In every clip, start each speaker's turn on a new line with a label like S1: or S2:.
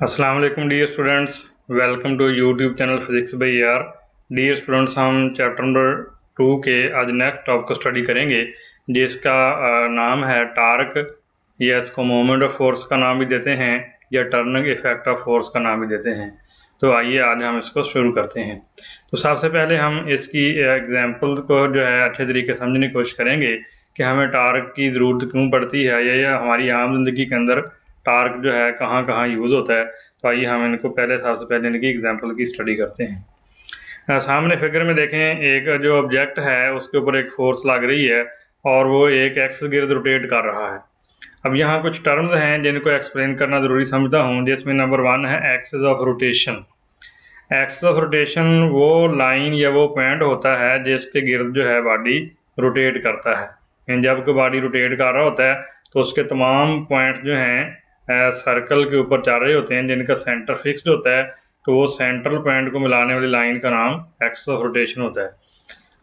S1: अस्सलाम वालेकुम dear students, welcome to YouTube channel physics by यार। डियर स्टूडेंट्स, हम चैप्टर नंबर 2 के आज नेक्स्ट टॉपिक को स्टडी करेंगे जिसका नाम है टार्क, या इसको मोमेंट ऑफ फोर्स का नाम भी देते हैं या टर्निंग इफेक्ट ऑफ फोर्स का नाम भी देते हैं। तो आइए आज हम इसको शुरू करते हैं। तो सबसे पहले हम इसकी एग्जाम्पल को जो है अच्छे तरीके से समझने की कोशिश करेंगे कि हमें टार्क की ज़रूरत क्यों पड़ती है या हमारी आम जिंदगी के अंदर टार्क जो है कहाँ कहाँ यूज़ होता है। तो आइए हम इनको सबसे पहले इनकी एग्जांपल की स्टडी करते हैं। सामने फिगर में देखें, एक जो ऑब्जेक्ट है उसके ऊपर एक फोर्स लग रही है और वो एक एक्स गिर्द रोटेट कर रहा है। अब यहाँ कुछ टर्म्स हैं जिनको एक्सप्लेन करना ज़रूरी समझता हूँ, जिसमें नंबर 1 है axis of rotation. Axis of rotation वो लाइन या वो पॉइंट होता है जिसके गिर्द जो है बॉडी रोटेट करता है। जब कोई बॉडी रोटेट कर रहा होता है तो उसके तमाम पॉइंट जो हैं सर्कल के ऊपर चल रहे होते हैं जिनका सेंटर फिक्स्ड होता है। तो वो सेंट्रल पॉइंट को मिलाने वाली लाइन का नाम एक्सिस ऑफ रोटेशन होता है।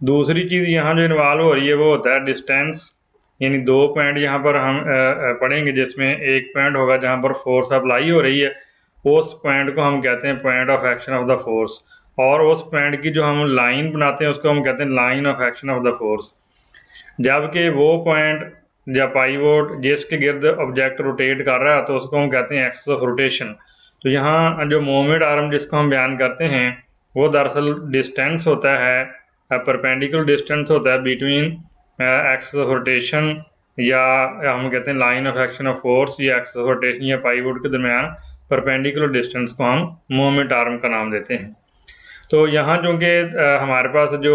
S1: दूसरी चीज़ यहाँ जो इन्वॉल्व हो रही है वो होता है डिस्टेंस, यानी दो पॉइंट यहाँ पर हम पढ़ेंगे जिसमें एक पॉइंट होगा जहाँ पर फोर्स अप्लाई हो रही है, उस पॉइंट को हम कहते हैं point of action of the force, और उस पॉइंट की जो हम लाइन बनाते हैं उसको हम कहते हैं line of action of the force. जबकि वो पॉइंट या पाइवोट जिसके गिर्द ऑब्जेक्ट रोटेट कर रहा है तो उसको हम कहते हैं एक्सिस ऑफ रोटेशन। तो यहाँ जो मोमेंट आर्म जिसको हम बयान करते हैं वो दरअसल डिस्टेंस होता है, परपेंडिकुलर डिस्टेंस होता है बिटवीन एक्सिस ऑफ रोटेशन या हम कहते हैं line of action of force या एक्सिस ऑफ रोटेशन या पाइवोट के दरमियान परपेंडिकुलर डिस्टेंस को हम मोमेंट आर्म का नाम देते हैं। तो यहाँ चूँकि हमारे पास जो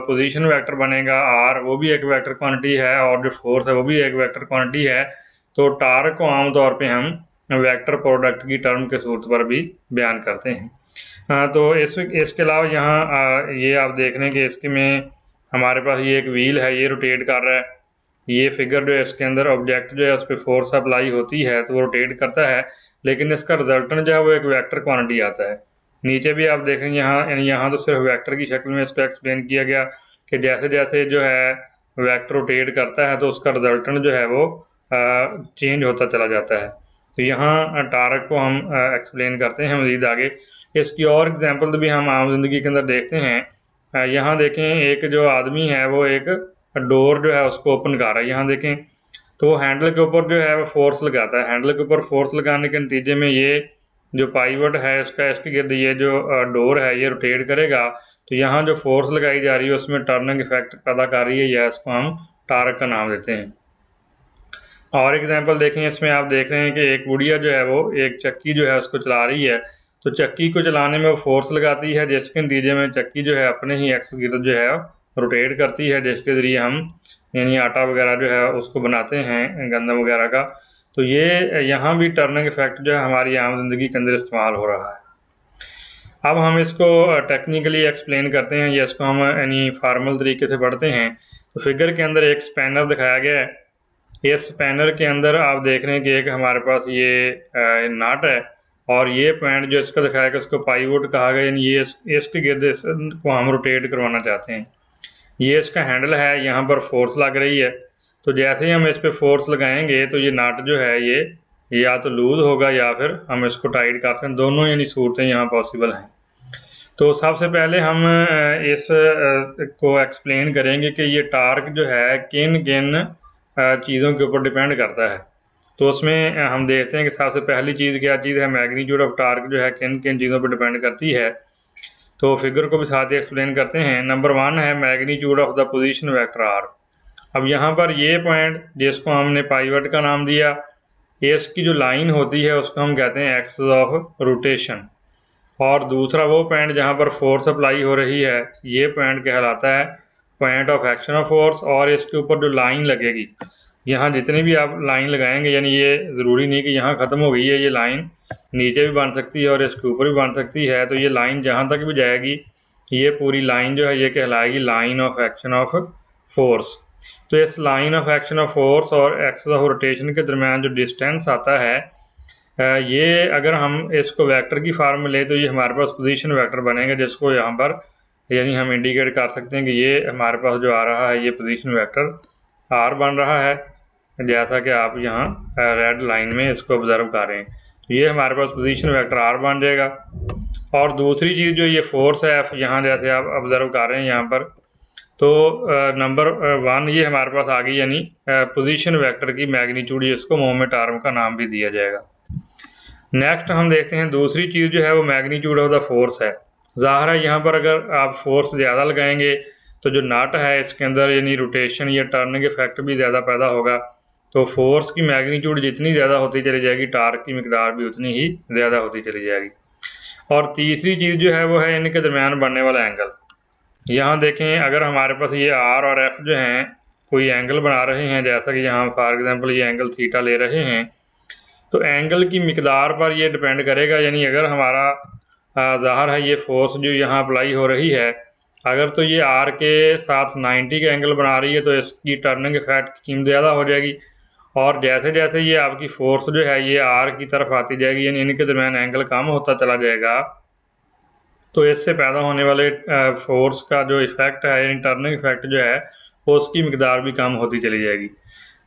S1: पोजीशन वेक्टर बनेगा आर, वो भी एक वेक्टर क्वांटिटी है और जो फोर्स है वो भी एक वेक्टर क्वांटिटी है। तो टार्क को आमतौर पे हम वेक्टर प्रोडक्ट की टर्म के सूत्र पर भी बयान करते हैं। तो इसके अलावा यहाँ ये आप देख रहे हैं कि इसके में हमारे पास ये एक व्हील है, ये रोटेट कर रहा है। ये फिगर जो है इसके अंदर ऑब्जेक्ट जो है उस पर फोर्स अप्लाई होती है तो वो रोटेट करता है, लेकिन इसका रिजल्टेंट जो है वो एक वेक्टर क्वांटिटी आता है। नीचे भी आप देखेंगे यहाँ तो सिर्फ वेक्टर की शक्ल में इसको एक्सप्लेन किया गया कि जैसे जैसे जो है वेक्टर रोटेट करता है तो उसका रिजल्टेंट जो है वो चेंज होता चला जाता है। तो यहाँ टार्क को हम एक्सप्लेन करते हैं मज़ीद आगे। इसकी और एग्जांपल भी हम आम जिंदगी के अंदर देखते हैं। यहाँ देखें, एक जो आदमी है वो एक डोर जो है उसको ओपन कर रहा है। यहाँ देखें तो हैंडल के ऊपर जो है वो फोर्स लगाता है। हैंडल के ऊपर फोर्स लगाने के नतीजे में ये जो पाइवट है इसके गिर्द ये जो डोर है ये रोटेट करेगा। तो यहाँ जो फोर्स लगाई जा रही है उसमें टर्निंग इफेक्ट पैदा कर रही है, या इसको हम टार्क का नाम देते हैं। और एग्जांपल देखें, इसमें आप देख रहे हैं कि एक बुढ़िया जो है वो एक चक्की जो है उसको चला रही है। तो चक्की को चलाने में वो फोर्स लगाती है जिसके नतीजे में चक्की जो है अपने ही एक्स गिर्द जो है रोटेट करती है, जिसके ज़रिए हम यानी आटा वगैरह जो है उसको बनाते हैं, गंदम वगैरह का। तो ये यहाँ भी टर्निंग इफेक्ट जो है हमारी आम जिंदगी के अंदर इस्तेमाल हो रहा है। अब हम इसको टेक्निकली एक्सप्लेन करते हैं या इसको हम यानी फार्मल तरीके से पढ़ते हैं। तो फिगर के अंदर एक स्पैनर दिखाया गया है। इस स्पैनर के अंदर आप देख रहे हैं कि एक हमारे पास ये नट है और ये पॉइंट जो इसका दिखाया गया उसको पाइवोट कहा गया, यानी ये इसके गिर्द को हम रोटेट करवाना चाहते हैं। ये इसका हैंडल है, यहाँ पर फोर्स लग रही है। तो जैसे ही हम इस पर फोर्स लगाएंगे तो ये नट जो है ये या तो लूज होगा या फिर हम इसको टाइट कर सकते हैं, दोनों यानी सूरतें यहाँ पॉसिबल हैं। तो सबसे पहले हम इस को एक्सप्लेन करेंगे कि ये टार्क जो है किन किन चीज़ों के ऊपर डिपेंड करता है। तो उसमें हम देखते हैं कि सबसे पहली चीज़ क्या चीज़ है, मैग्नीट्यूड ऑफ टार्क जो है किन किन चीज़ों पर डिपेंड करती है। तो फिगर को भी साथ ही एक्सप्लेन करते हैं। नंबर 1 है magnitude of the position vector R. अब यहाँ पर ये पॉइंट जिसको हमने पाइवट का नाम दिया, इसकी जो लाइन होती है उसको हम कहते हैं एक्सिस ऑफ रोटेशन। और दूसरा वो पॉइंट जहाँ पर फोर्स अप्लाई हो रही है, ये पॉइंट कहलाता है point of action of force. और इसके ऊपर जो लाइन लगेगी, यहाँ जितनी भी आप लाइन लगाएंगे, यानी ये ज़रूरी नहीं कि यहाँ ख़त्म हो गई है, ये लाइन नीचे भी बन सकती है और इसके ऊपर भी बन सकती है। तो ये लाइन जहाँ तक भी जाएगी, ये पूरी लाइन जो है ये कहलाएगी line of action of force. तो इस line of action of force और एक्सिस ऑफ रोटेशन के दरमियान जो डिस्टेंस आता है, ये अगर हम इसको वेक्टर की फॉर्म में ले तो ये हमारे पास पोजीशन वेक्टर बनेगा, जिसको यहाँ पर यानी हम इंडिकेट कर सकते हैं कि ये हमारे पास जो आ रहा है ये पोजीशन वेक्टर आर बन रहा है, जैसा कि आप यहाँ रेड लाइन में इसको ऑब्जर्व कर रहे हैं। ये हमारे पास पोजीशन वेक्टर आर बन जाएगा। और दूसरी चीज़ जो ये फोर्स है एफ, यहाँ जैसे आप ऑब्जर्व कर रहे हैं यहाँ पर, तो नंबर 1 ये हमारे पास आ गई, यानी पोजीशन वेक्टर की मैग्नीट्यूड, इसको मोमेंट आर्म का नाम भी दिया जाएगा। नेक्स्ट हम देखते हैं दूसरी चीज़ जो है वो मैग्नीट्यूड ऑफ द फोर्स है। ज़ाहिर है यहाँ पर अगर आप फोर्स ज़्यादा लगाएंगे तो जो नट है इसके अंदर यानी रोटेशन या टर्निंग इफेक्ट भी ज़्यादा पैदा होगा। तो फोर्स की मैग्नीट्यूड जितनी ज़्यादा होती चली जाएगी, टार्क की मिकदार भी उतनी ही ज़्यादा होती चली जाएगी। और तीसरी चीज़ जो है वो है इनके दरमियान बनने वाला एंगल। यहाँ देखें, अगर हमारे पास ये आर और एफ जो हैं कोई एंगल बना रहे हैं, जैसा कि यहाँ फॉर एग्जांपल ये एंगल थीटा ले रहे हैं, तो एंगल की मिकदार पर ये डिपेंड करेगा। यानी अगर हमारा ज़ाहिर है ये फोर्स जो यहाँ अप्लाई हो रही है, अगर तो ये आर के साथ 90 का एंगल बना रही है तो इसकी टर्निंग इफेक्ट की कीमत ज़्यादा हो जाएगी। और जैसे जैसे ये आपकी फोर्स जो है ये आर की तरफ आती जाएगी, यानी इनके दरमियान एंगल कम होता चला जाएगा, तो इससे पैदा होने वाले फोर्स का जो इफेक्ट है, यानी टर्निंग इफेक्ट जो है, वो उसकी मिकदार भी कम होती चली जाएगी।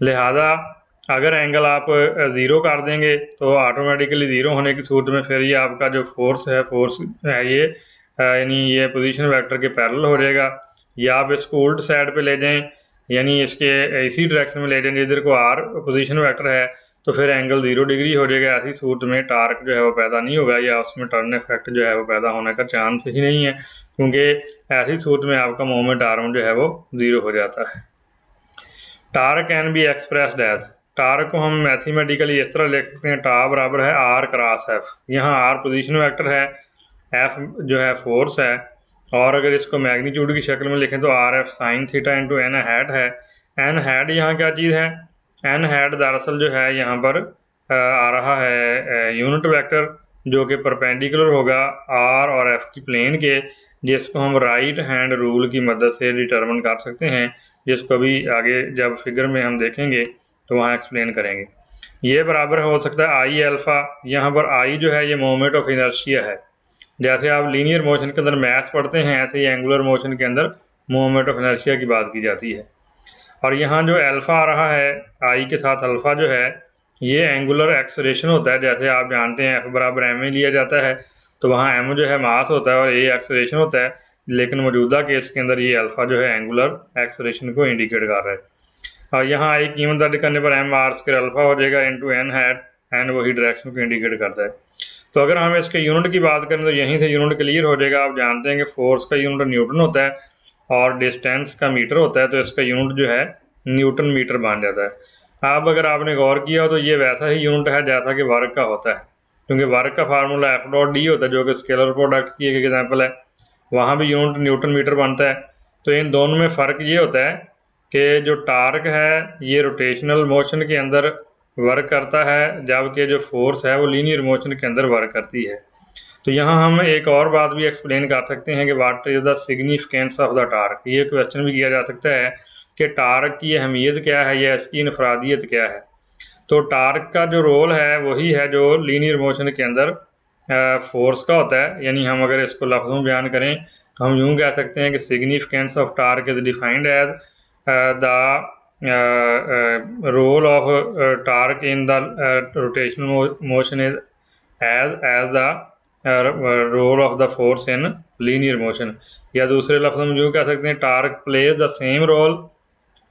S1: लिहाजा अगर एंगल आप ज़ीरो कर देंगे तो ऑटोमेटिकली ज़ीरो होने की सूरत में फिर ये आपका जो फोर्स है ये यानी ये पोजीशन वेक्टर के पैरेलल हो जाएगा। या आप इसको उल्ट साइड पे ले जाएं, यानी इसके इसी डायरेक्शन में ले जाएं जिधर को आर पोजीशन वेक्टर है, तो फिर एंगल 0 डिग्री हो जाएगा। ऐसी सूरत में टार्क जो है वो पैदा नहीं होगा, या उसमें टर्न इफेक्ट जो है वो पैदा होने का चांस ही नहीं है, क्योंकि ऐसी सूरत में आपका मोमेंट आर्म जो है वो 0 हो जाता है। Torque can be expressed as, torque को हम मैथमेटिकली इस तरह लिख सकते हैं, टा बराबर है आर क्रॉस एफ। यहाँ आर पोजीशन वेक्टर है, एफ जो है फोर्स है, और अगर इसको मैग्नीट्यूड की शक्ल में लिखें तो R F sine theta into N hat है। एन हैट यहाँ क्या चीज़ है? एन हैट दरअसल जो है यहाँ पर आ रहा है यूनिट वेक्टर, जो कि परपेंडिकुलर होगा आर और एफ की प्लेन के, जिसको हम राइट हैंड रूल की मदद से डिटरमिन कर सकते हैं, जिसको भी आगे जब फिगर में हम देखेंगे तो वहाँ एक्सप्लेन करेंगे। ये बराबर हो सकता है आई अल्फ़ा। यहाँ पर आई जो है ये मोमेंट ऑफ इनर्शिया है। जैसे आप लीनियर मोशन के अंदर मैथ्स पढ़ते हैं, ऐसे ही एंगुलर मोशन के अंदर मोमेंट ऑफ इनर्शिया की बात की जाती है। और यहाँ जो अल्फ़ा आ रहा है आई के साथ अल्फ़ा जो है, ये एंगुलर एक्सलेरेशन होता है। जैसे आप जानते हैं एफ बराबर एम ए लिया जाता है, तो वहाँ एम जो है मास होता है और ए एक्सलेरेशन होता है, लेकिन मौजूदा केस के अंदर ये अल्फ़ा जो है एंगुलर एक्सलेरेशन को इंडिकेट कर रहा है। और यहाँ आई कीमत दर्ज करने पर एम आर स्क्वायर अल्फ़ा हो जाएगा इंटू एन हैट, एन वही डायरेक्शन को इंडिकेट करता है। तो अगर हम इसके यूनिट की बात करें तो यहीं से यूनिट क्लियर हो जाएगा। आप जानते हैं कि फोर्स का यूनिट न्यूटन होता है और डिस्टेंस का मीटर होता है, तो इसका यूनिट जो है न्यूटन मीटर बन जाता है। अब अगर आपने गौर किया हो तो ये वैसा ही यूनिट है जैसा कि वर्क का होता है, क्योंकि वर्क का फार्मूला एफ डॉट डी होता है, जो कि स्केलर प्रोडक्ट की एक एग्जाम्पल है। वहाँ भी यूनिट न्यूटन मीटर बनता है। तो इन दोनों में फ़र्क ये होता है कि जो टार्क है ये रोटेशनल मोशन के अंदर वर्क करता है, जबकि जो फोर्स है वो लीनियर मोशन के अंदर वर्क करती है। तो यहाँ हम एक और बात भी एक्सप्लेन कर सकते हैं कि what is the significance of the torque. ये क्वेश्चन भी किया जा सकता है कि टार्क की अहमियत क्या है या इसकी इनफरादियत क्या है। तो टार्क का जो रोल है वही है जो लीनियर मोशन के अंदर फोर्स का होता है। यानी हम अगर इसको लफ्ज़ों में बयान करें तो हम यूँ कह सकते हैं कि significance of torque is defined as the role of torque in the rotational motion is as the role of the force in linear motion. या दूसरे लफ्ज़ों में यूँ कह सकते हैं torque plays the same role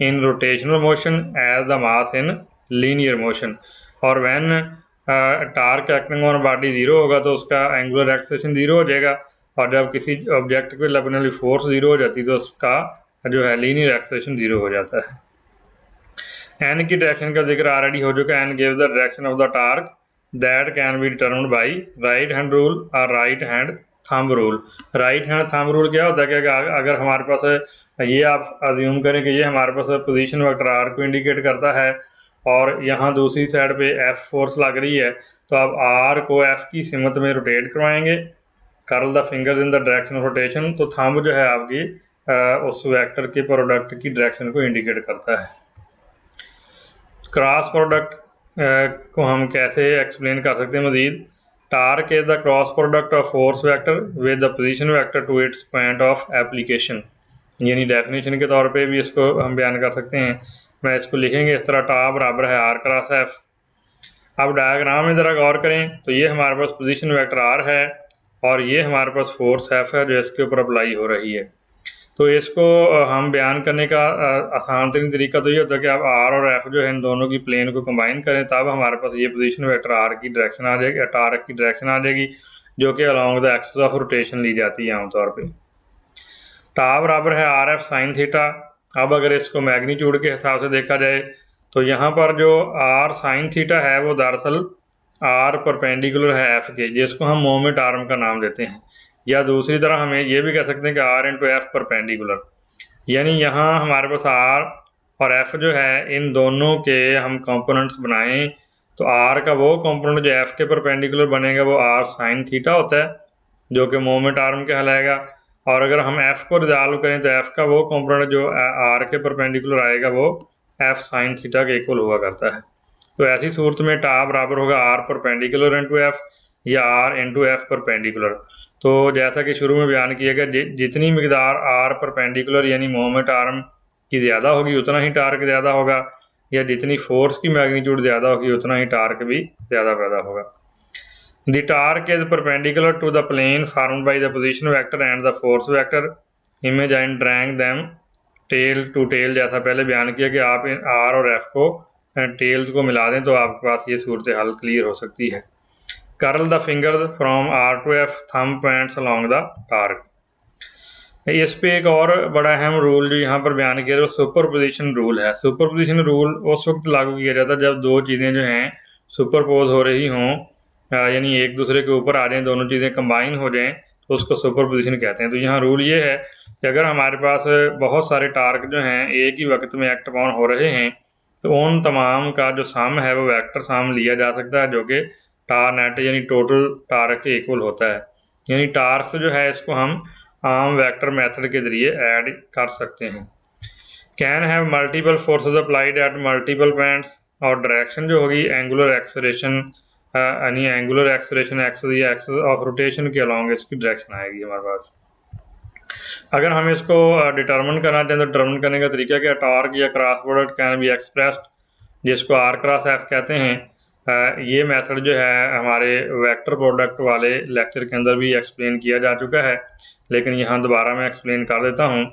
S1: in rotational motion as the mass in linear motion. और when torque acting on body 0 होगा तो उसका एंगुलर एक्सेलेरेशन 0 हो जाएगा, और जब किसी ऑब्जेक्ट पे लगने वाली फोर्स 0 हो जाती है तो उसका जो है लीनियर एक्सेलेरेशन 0 हो जाता है। एन की डायरेक्शन का जिक्र ऑलरेडी हो चुका है। N gives the direction of the torque that can be determined by right hand rule और right hand thumb rule. Right hand thumb rule क्या होता है कि अगर हमारे पास ये आप अज्यूम करें कि ये हमारे पास पोजीशन वेक्टर आर को इंडिकेट करता है और यहाँ दूसरी साइड पे एफ फोर्स लग रही है, तो आप आर को एफ की सिमत में रोटेट करवाएंगे, curl the fingers in the direction of rotation, तो थंब जो है आपकी उस वेक्टर के प्रोडक्ट की डायरेक्शन को इंडिकेट करता है। क्रॉस प्रोडक्ट को हम कैसे एक्सप्लेन कर सकते हैं मजीद? Torque is the cross product of force vector with the position vector to its point of application. यानी डेफिनेशन के तौर पे भी इसको हम बयान कर सकते हैं। मैं इसको लिखेंगे इस तरह, टा बराबर है आर क्रॉस एफ। अब डायग्राम में ज़रा गौर करें तो ये हमारे पास पोजीशन वेक्टर आर है और ये हमारे पास फोर्स एफ है जो इसके ऊपर अप्लाई हो रही है। तो इसको हम बयान करने का आसान तरीन तरीका तो ये होता है कि आप आर और एफ जो है इन दोनों की प्लेन को कंबाइन करें, तब हमारे पास ये पोजीशन वेक्टर आर की डायरेक्शन आ जाएगी, टार्क की डायरेक्शन आ जाएगी, जो कि along the axis of rotation ली जाती है आमतौर पर। टा बराबर है आर एफ साइन थीटा। अब अगर इसको मैग्नीट्यूड के हिसाब से देखा जाए तो यहाँ पर जो आर साइन थीटा है वो दरअसल आर परपेंडिकुलर है एफ के, जिसको हम मोमेंट आर्म का नाम देते हैं, या दूसरी तरह हमें ये भी कह सकते हैं कि आर इंटू एफ परपेंडिकुलर। यानी यहाँ हमारे पास आर और एफ जो है इन दोनों के हम कंपोनेंट्स बनाएं तो आर का वो कंपोनेंट जो एफ के परपेंडिकुलर बनेगा वो आर साइन थीटा होता है, जो कि मोमेंट आर्म कहलाएगा। और अगर हम एफ को रिजॉल्व करें तो एफ का वो कंपोनेंट जो आर के परपेंडिकुलर आएगा वो एफ साइन थीटा के इक्वल हुआ करता है। तो ऐसी सूरत में टा बराबर होगा आर परपेंडिकुलर इंटू एफ या आर इंटू एफ परपेंडिकुलर। तो जैसा कि शुरू में बयान किया गया, जितनी मकदार आर परपेंडिकुलर यानी मोमेंट आर्म की ज़्यादा होगी उतना ही टार्क ज़्यादा होगा, या जितनी फोर्स की मैग्नीट्यूड ज़्यादा होगी उतना ही टार्क भी ज़्यादा पैदा होगा। The torque is perpendicular to the plane formed by the position vector and the force vector. Image and drawing them tail to tail, जैसा पहले बयान किया कि आप आर और एफ को टेल्स को मिला दें तो आपके पास ये सूरत हाल क्लियर हो सकती है। Curl the finger from R to F, thumb points along the torque. इस पे एक और बड़ा अहम रूल जो यहाँ पर बयान किया वो सुपरपोजिशन रूल है। सुपरपोजिशन रूल उस वक्त लागू किया जाता है जब दो चीज़ें जो हैं सुपरपोज हो रही हों, यानी एक दूसरे के ऊपर आ जाएं, दोनों चीज़ें कंबाइन हो जाएं, तो उसको सुपरपोजिशन कहते हैं। तो यहाँ रूल ये है कि अगर हमारे पास बहुत सारे टार्क जो हैं एक ही वक्त में एक्ट ऑन हो रहे हैं तो उन तमाम का जो सम है वो वेक्टर सम लिया जा सकता है, जो कि टार नेट यानी टोटल टार्क के इक्वल होता है। यानी टार्क जो है इसको हम आम वेक्टर मेथड के जरिए ऐड कर सकते हैं। Can have multiple forces applied at multiple points, और डायरेक्शन जो होगी एंगुलर एक्सेलरेशन, यानी एंगुलर एक्सेलरेशन एक्सिस या एक्सिस ऑफ रोटेशन के अलॉन्ग इसकी डायरेक्शन आएगी हमारे पास। अगर हम इसको डिटर्मिन करना चाहें तो डिटर्मिन करने का तरीका क्या, टॉर्क या cross product can be expressed, जिसको आर क्रॉस एफ कहते हैं। ये मेथड जो है हमारे वेक्टर प्रोडक्ट वाले लेक्चर के अंदर भी एक्सप्लेन किया जा चुका है, लेकिन यहाँ दोबारा मैं एक्सप्लेन कर देता हूँ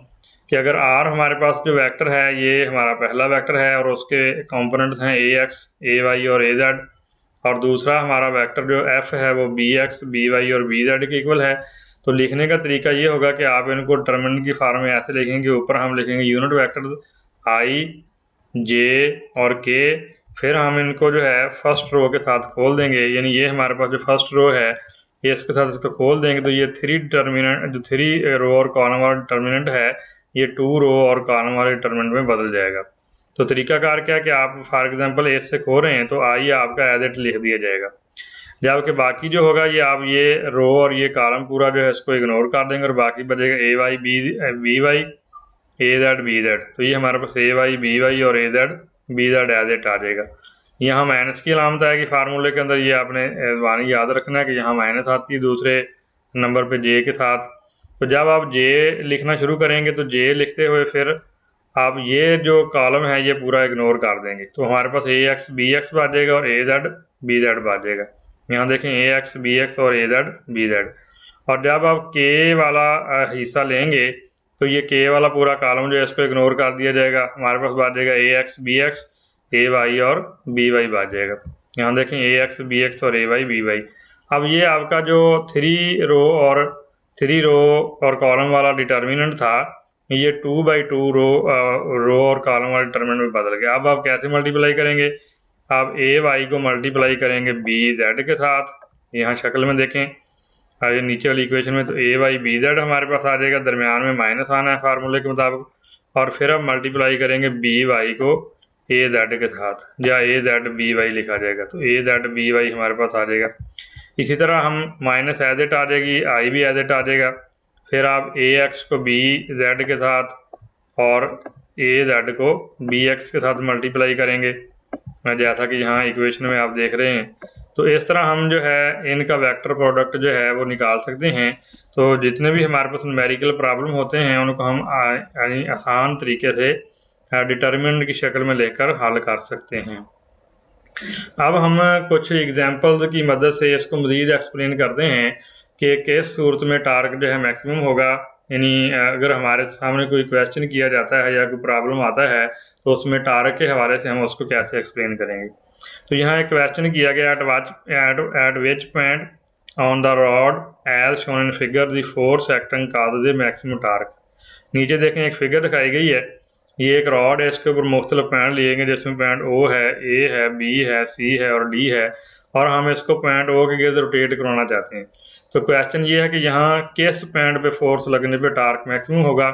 S1: कि अगर आर हमारे पास जो वेक्टर है ये हमारा पहला वेक्टर है और उसके कंपोनेंट्स हैं ए एक्स, ए वाई और ए जेड, और दूसरा हमारा वेक्टर जो एफ है वो बी एक्स, बी वाई और बी जेड के इक्वल है, तो लिखने का तरीका ये होगा कि आप इनको डिटरमिनेंट की फॉर्म में ऐसे लिखेंगे, ऊपर हम लिखेंगे यूनिट वेक्टर्स आई, जे और के, फिर हम इनको जो है फर्स्ट रो के साथ खोल देंगे, यानी ये हमारे पास जो फर्स्ट रो है ये इसके साथ इसको खोल देंगे तो ये थ्री रो और कॉलम वाला डिटरमिनेंट है ये 2 रो और कॉलम वाले डिटरमिनेंट में बदल जाएगा। तो तरीकाकार क्या है कि आप फॉर एग्जांपल ए से खो रहे हैं तो आई आपका एज इट लिख दिया जाएगा, जबकि बाकी जो होगा ये आप ये रो और ये कॉलम पूरा जो है इसको इग्नोर कर देंगे और बाकी बचेगा A Y B Y, A Z B Z. तो ये हमारे पास ए वाई बी वाई और A Z B Z as it आ जाएगा। यहाँ माइनस की अलामत आएगी फार्मूले के अंदर, ये आपने वानी याद रखना है कि यहाँ माइनस आती है दूसरे नंबर पे जे के साथ। तो जब आप जे लिखना शुरू करेंगे तो जे लिखते हुए फिर आप ये जो कॉलम है ये पूरा इग्नोर कर देंगे, तो हमारे पास ए एक्स बी एक्स बाजेगा और ए जेड बी जेड बाजेगा। यहाँ देखें ए एक्स बी एक्स और ए जेड बी जेड। और जब आप के वाला हिस्सा लेंगे तो ये के वाला पूरा कॉलम जो है इसको इग्नोर कर दिया जाएगा, हमारे पास बाजेगा ए एक्स बी एक्स, ए वाई और बी वाई बाजेगा। यहाँ देखें ए एक्स बी एक्स और ए वाई बी वाई। अब ये आपका जो 3 रो और कॉलम वाला डिटर्मिनेंट था ये 2/2 रो और कॉलम वाले डिटरमिनेंट में बदल गया। अब आप कैसे मल्टीप्लाई करेंगे, आप ए वाई को मल्टीप्लाई करेंगे बी जेड के साथ, यहाँ शक्ल में देखें ये नीचे वाली इक्वेशन में, तो ए वाई बी जेड हमारे पास आ जाएगा, दरमियान में माइनस आना है फार्मूले के मुताबिक, और फिर आप मल्टीप्लाई करेंगे बी वाई को ए जेड के साथ, या ए जेड बी वाई लिखा जाएगा, तो ए जेड बी वाई हमारे पास आ जाएगा। इसी तरह हम माइनस एज इट आ जाएगी, आई भी एज इट आ जाएगा, फिर आप ए एक्स को बी जेड के साथ और ए जेड को बी एक्स के साथ मल्टीप्लाई करेंगे, जैसा कि यहाँ इक्वेशन में आप देख रहे हैं। तो इस तरह हम जो है इनका वेक्टर प्रोडक्ट जो है वो निकाल सकते हैं। तो जितने भी हमारे पास न्यूमेरिकल प्रॉब्लम होते हैं उनको हम यानी आसान तरीके से डिटर्मिनेंट की शक्ल में लेकर हल कर सकते हैं। अब हम कुछ एग्जांपल्स की मदद से इसको मज़ीद एक्सप्लेन करते हैं कि किस सूरत में टार्क जो है मैक्सिमम होगा। यानी अगर हमारे सामने कोई क्वेश्चन किया जाता है या कोई प्रॉब्लम आता है तो उसमें टार्क के हवाले से हम उसको कैसे एक्सप्लेन करेंगे। तो यहाँ एक क्वेश्चन किया गया, at which point on the rod as shown in figure the force acting causes the maximum torque. नीचे देखें एक फिगर दिखाई गई है, ये एक रॉड है, इसके ऊपर मुख्तलिफ पॉइंट लिए गए जिसमें पॉइंट ओ है, ए है, बी है, सी है और डी है, और हम इसको पॉइंट ओ के गिर्द रोटेट करवाना चाहते हैं। तो क्वेश्चन ये है कि यहाँ किस पॉइंट पे फोर्स लगने पे टार्क मैक्सिमम होगा।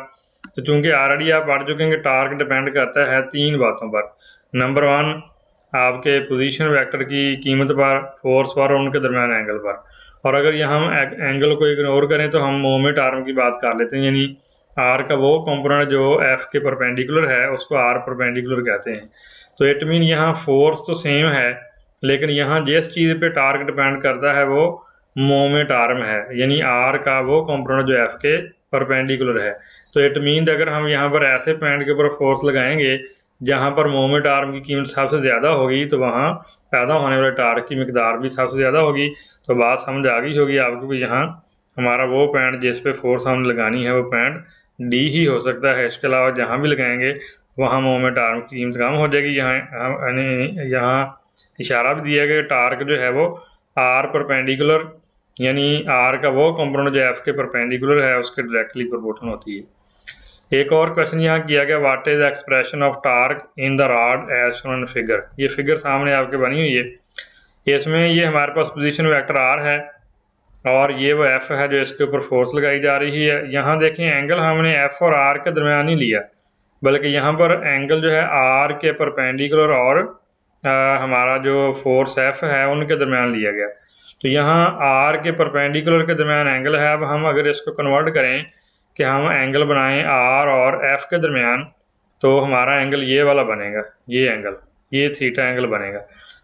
S1: तो चूंकि ऑलरेडी आप पढ़ चुके हैं कि टार्क डिपेंड करता है तीन बातों पर। नंबर वन, आपके पोजीशन वेक्टर की कीमत पर, फोर्स पर और उनके दरमियान एंगल पर। और अगर यहाँ हम एंगल को इग्नोर करें तो हम मोमेंट आर्म की बात कर लेते हैं, यानी आर का वो कंपोनेंट जो एफ के परपेंडिकुलर है उसको आर परपेंडिकुलर कहते हैं। तो इट मीन यहाँ फोर्स तो सेम है, लेकिन यहाँ जिस चीज़ पे टार्क डिपेंड करता है वो मोमेंट आर्म है, यानी आर का वो कंपोनेंट जो एफ के परपेंडिकुलर है। तो इट मीन अगर हम यहाँ पर ऐसे पॉइंट के ऊपर फोर्स लगाएंगे जहाँ पर मोमेंट आर्म की कीमत सबसे ज़्यादा होगी तो वहाँ पैदा होने वाले टार्क की मकदार भी सबसे ज़्यादा होगी। तो बात समझ आ गई होगी आपको कि यहाँ हमारा वो पॉइंट जिस पे फोर्स हमने लगानी है वो पॉइंट डी ही हो सकता है। इसके अलावा जहाँ भी लगाएंगे वहाँ मोमेंट आर्म की कीमत कम हो जाएगी। यहाँ इशारा भी दिया गया टार्क जो है वो आर परपेंडिकुलर, यानी आर का वो कंपोनेंट जो एफ के परपेंडिकुलर है उसके डायरेक्टली प्रोपोर्शनल होती है। एक और क्वेश्चन यहाँ किया गया, what is expression of torque in the rod as shown in figure. ये फिगर सामने आपके बनी हुई है, इसमें ये हमारे पास पोजीशन वेक्टर आर है और ये वो एफ है जो इसके ऊपर फोर्स लगाई जा रही है। यहाँ देखें एंगल हमने एफ और आर के दरमियान ही लिया, बल्कि यहाँ पर एंगल जो है आर के परपेंडिकुलर और हमारा जो फोर्स एफ है उनके दरमियान लिया गया। तो यहाँ आर के परपेंडिकुलर के दरमियान एंगल है। अब हम अगर इसको कन्वर्ट करें कि हम एंगल बनाएं आर और एफ के दरमियान, तो हमारा एंगल ये वाला बनेगा, ये एंगल, ये थीटा एंगल बनेगा।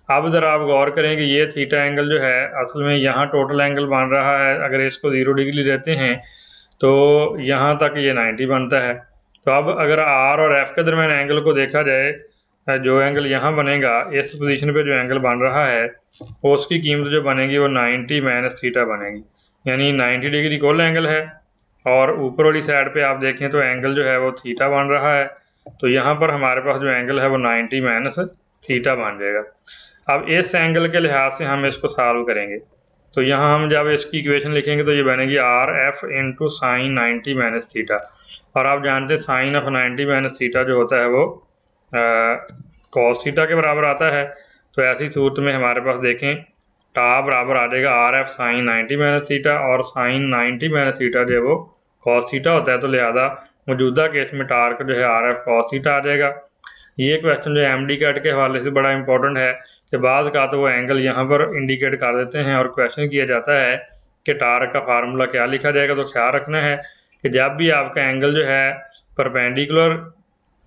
S1: अब ज़रा आप गौर करें कि ये थीटा एंगल जो है असल में यहाँ टोटल एंगल बन रहा है, अगर इसको 0 डिग्री लेते हैं तो यहाँ तक ये 90 बनता है। तो अब अगर आर और एफ के दरमियान एंगल को देखा जाए, जो एंगल यहाँ बनेगा इस पोजीशन पे जो एंगल बन रहा है उसकी कीमत जो बनेगी वो 90 माइनस थीटा बनेगी, यानी 90 डिग्री कुल एंगल है और ऊपर वाली साइड पे आप देखें तो एंगल जो है वो थीटा बन रहा है। तो यहाँ पर हमारे पास जो एंगल है वो 90 माइनस थीटा बन जाएगा। अब इस एंगल के लिहाज से हम इसको सॉल्व करेंगे, तो यहाँ हम जब इसकी इक्वेशन लिखेंगे तो ये बनेगी R F into sine 90 minus theta. और आप जानते हैं साइन ऑफ 90 माइनस थीटा जो होता है वो कॉस थीटा के बराबर आता है। तो ऐसी सूरत में हमारे पास देखें टा बराबर आ जाएगा are F sign 90 minus theta, और साइन 90 माइनस थीटा जो है वो कॉस थीटा होता है। तो लिहाजा मौजूदा केस में टार्क जो है आर एफ कॉस थीटा आ जाएगा। ये क्वेश्चन जो एम डी कैट के हवाले से बड़ा इंपॉर्टेंट है कि बाद का तो वो एंगल यहाँ पर इंडिकेट कर देते हैं और क्वेश्चन किया जाता है कि टार्क का फार्मूला क्या लिखा जाएगा। तो ख्याल रखना है कि जब भी आपका एंगल जो है परपेंडिकुलर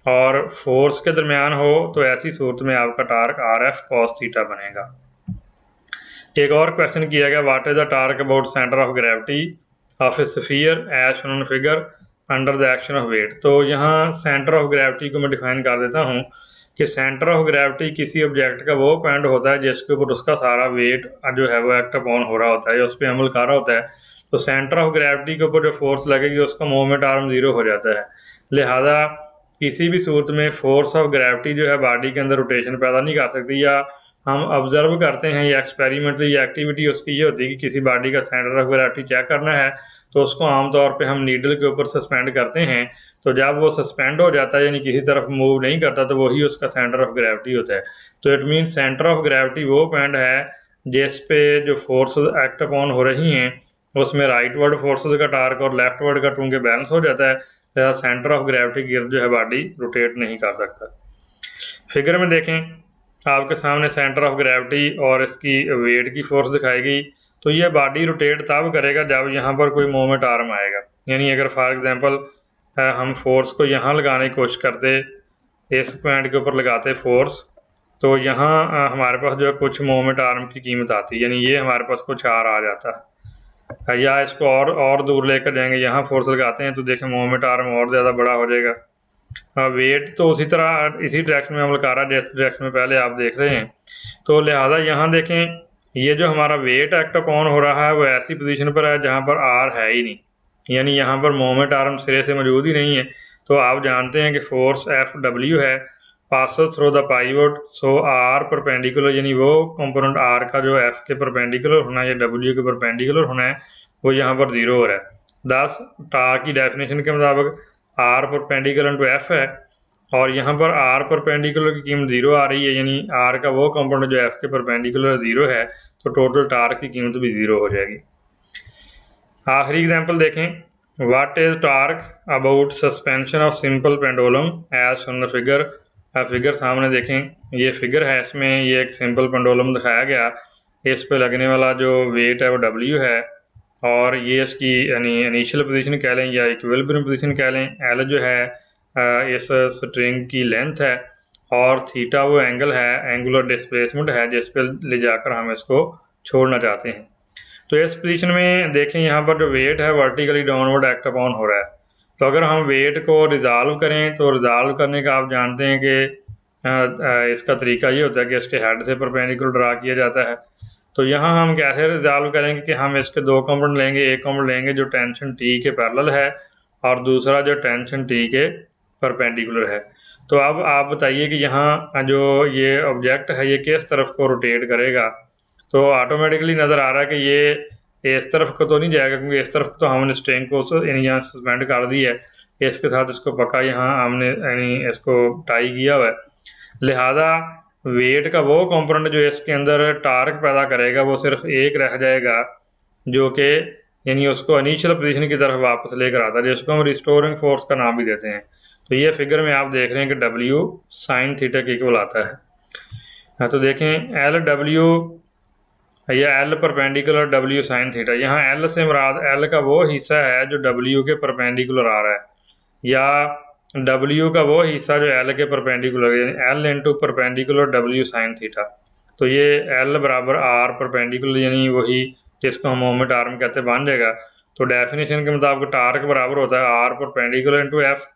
S1: और फोर्स के दरमियान हो तो ऐसी सूरत में आपका torque R F cos theta बनेगा। एक और क्वेश्चन किया गया, what is the torque about centre of gravity of a sphere as shown in figure under the action of weight. तो यहाँ सेंटर ऑफ ग्रेविटी को मैं डिफाइन कर देता हूँ कि सेंटर ऑफ ग्रेविटी किसी ऑब्जेक्ट का वो पॉइंट होता है जिसके ऊपर उसका सारा वेट जो है वो एक्ट अपॉन हो रहा होता है, उस पर अमल कर रहा होता है। तो सेंटर ऑफ ग्रेविटी के ऊपर जो फोर्स लगेगी उसका मोमेंट आर्म 0 हो जाता है। लिहाजा किसी भी सूरत में फोर्स ऑफ ग्रेविटी जो है बॉडी के अंदर रोटेशन पैदा नहीं कर सकती। या हम ऑब्जर्व करते हैं या एक्सपेरिमेंटली एक्टिविटी उसकी ये होती है कि किसी बॉडी का सेंटर ऑफ ग्रेविटी चेक करना है तो उसको आमतौर पे हम नीडल के ऊपर सस्पेंड करते हैं। तो जब वो सस्पेंड हो जाता है यानी किसी तरफ मूव नहीं करता तो वही उसका सेंटर ऑफ ग्रेविटी होता है। तो it mean centre of gravity वो पॉइंट है जिस पे जो फोर्सेस एक्ट अपॉन हो रही हैं उसमें राइट वर्ड फोर्सेस का टार्क और लेफ्ट वर्ड का टूंके बैलेंस हो जाता है। सेंटर ऑफ ग्रेविटी की गिर्द जो है बॉडी रोटेट नहीं कर सकता। फिगर में देखें आपके सामने सेंटर ऑफ ग्रेविटी और इसकी वेट की फोर्स दिखाई गई। तो ये बॉडी रोटेट तब करेगा जब यहाँ पर कोई मोमेंट आर्म आएगा, यानी अगर फॉर एग्जांपल हम फोर्स को यहाँ लगाने की कोशिश करते, इस पॉइंट के ऊपर लगाते फोर्स, तो यहाँ हमारे पास जो है कुछ मोमेंट आर्म की कीमत आती है, यानी ये हमारे पास कुछ आर आ जाता है। या इसको और दूर लेकर जाएंगे, यहाँ फोर्स लगाते हैं तो देखें मोमेंट आर्म और ज़्यादा बड़ा हो जाएगा। वेट तो उसी तरह इसी डायरेक्शन में अमल कर रहा है जिस डायरेक्शन में पहले आप देख रहे हैं। तो लिहाजा यहाँ देखें, ये जो हमारा वेट एक्ट अपॉन हो रहा है वो ऐसी पोजीशन पर है जहाँ पर आर है ही नहीं, यानी यहाँ पर मोमेंट आर्म सिरे से मौजूद ही नहीं है। तो आप जानते हैं कि फोर्स एफ डब्ल्यू है, passes through the pivot, so R perpendicular, यानी वो कंपोनेंट आर का जो एफ के परपेंडिकुलर होना है या डब्ल्यू के परपेंडिकुलर होना है वो यहाँ पर जीरो हो रहा है। दस टार की डेफिनेशन के मुताबिक आर परपेंडिकुलर टू एफ है और यहाँ पर आर परपेंडिकुलर की कीमत जीरो आ रही है, यानी आर का वो कंपोनेंट जो एफ के परपेंडिकुलर जीरो है, तो टोटल टार्क की कीमत भी जीरो हो जाएगी। आखिरी एग्जांपल देखें, what is torque about suspension of simple pendulum as shown the figure. Figure सामने देखें, ये फिगर है, इसमें ये एक सिंपल पेंडुलम दिखाया गया, इस पे लगने वाला जो वेट है वो डब्ल्यू है और ये इसकी यानी इनिशियल पोजीशन कह लें या इक्विलिब्रियम पोजीशन कह लें। एल जो है इस स्ट्रिंग की लेंथ है और थीटा वो एंगल है, एंगुलर डिस्प्लेसमेंट है जिस पे ले जाकर हम इसको छोड़ना चाहते हैं। तो इस पोजीशन में देखें, यहाँ पर जो वेट है वर्टिकली डाउनवर्ड एक्ट अपॉन हो रहा है। तो अगर हम वेट को रिजॉल्व करें तो रिजॉल्व करने का आप जानते हैं कि इसका तरीका ये होता है कि इसके हेड से परपेंडिकुलर ड्रा किया जाता है। तो यहाँ हम कैसे रिजॉल्व करेंगे कि हम इसके दो कंपोनेंट लेंगे, एक कंपोनेंट लेंगे जो टेंशन टी के पैरेलल है और दूसरा जो टेंशन टी के परपेंडिकुलर है। तो अब आप बताइए कि यहाँ जो ये ऑब्जेक्ट है ये किस तरफ को रोटेट करेगा। तो ऑटोमेटिकली नज़र आ रहा है कि ये इस तरफ को तो नहीं जाएगा, क्योंकि इस तरफ तो हमने स्ट्रिंग को यहाँ सस्पेंड कर दी है, इसके साथ इसको पक्का यहाँ हमने यानी इसको टाई किया हुआ है। लिहाजा वेट का वो कंपोनेंट जो इसके अंदर टार्क पैदा करेगा वो सिर्फ एक रह जाएगा, जो कि यानी उसको इनिशियल पोजीशन की तरफ वापस लेकर आता है, जिसको हम रिस्टोरिंग फोर्स का नाम भी देते हैं। तो ये फिगर में आप देख रहे हैं कि डब्ल्यू साइन थीटा के इक्वल आता है। हाँ, तो देखें एल डब्ल्यू या L perpendicular W sine theta, यहाँ एल से मुराद एल का वो हिस्सा है जो डब्ल्यू के परपेंडिकुलर आ रहा है, या डब्ल्यू का वो हिस्सा जो एल के परपेंडिकुलर, यानी L into perpendicular W sine theta. तो ये एल बराबर आर परपेंडिकुलर, यानी वही जिसको हम मोमेंट आर्म कहते हैं, बन जाएगा। तो डेफिनेशन के मुताबिक टार्क बराबर होता है आर परपेंडिकुलर इंटू एफ।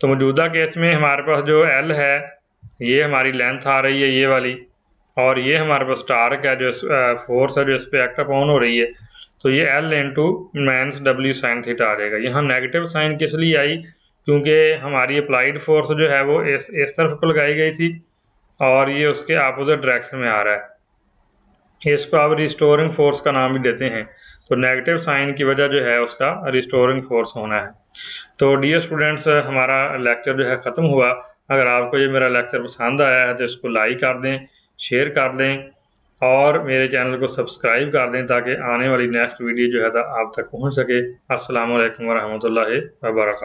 S1: तो मौजूदा केस में हमारे पास जो एल है ये हमारी लेंथ आ रही है ये वाली, और ये हमारे पास टार्क है जो फोर्स है जो इस पर एक्ट अपॉन हो रही है। तो ये L into minus W sine theta आ जाएगा। यहाँ नेगेटिव साइन किस लिए आई, क्योंकि हमारी अप्लाइड फोर्स जो है वो इस तरफ को लगाई गई थी और ये उसके अपोजिट डायरेक्शन में आ रहा है। इसको आप रिस्टोरिंग फोर्स का नाम भी देते हैं। तो नेगेटिव साइन की वजह जो है उसका रिस्टोरिंग फोर्स होना है। तो डियर स्टूडेंट्स, हमारा लेक्चर जो है ख़त्म हुआ। अगर आपको ये मेरा लेक्चर पसंद आया है तो इसको लाइक कर दें, शेयर कर दें और मेरे चैनल को सब्सक्राइब कर दें ताकि आने वाली नेक्स्ट वीडियो जो है आप तक पहुंच सके। अस्सलाम वालेकुम वरहमतुल्लाहि वबरकातुहू।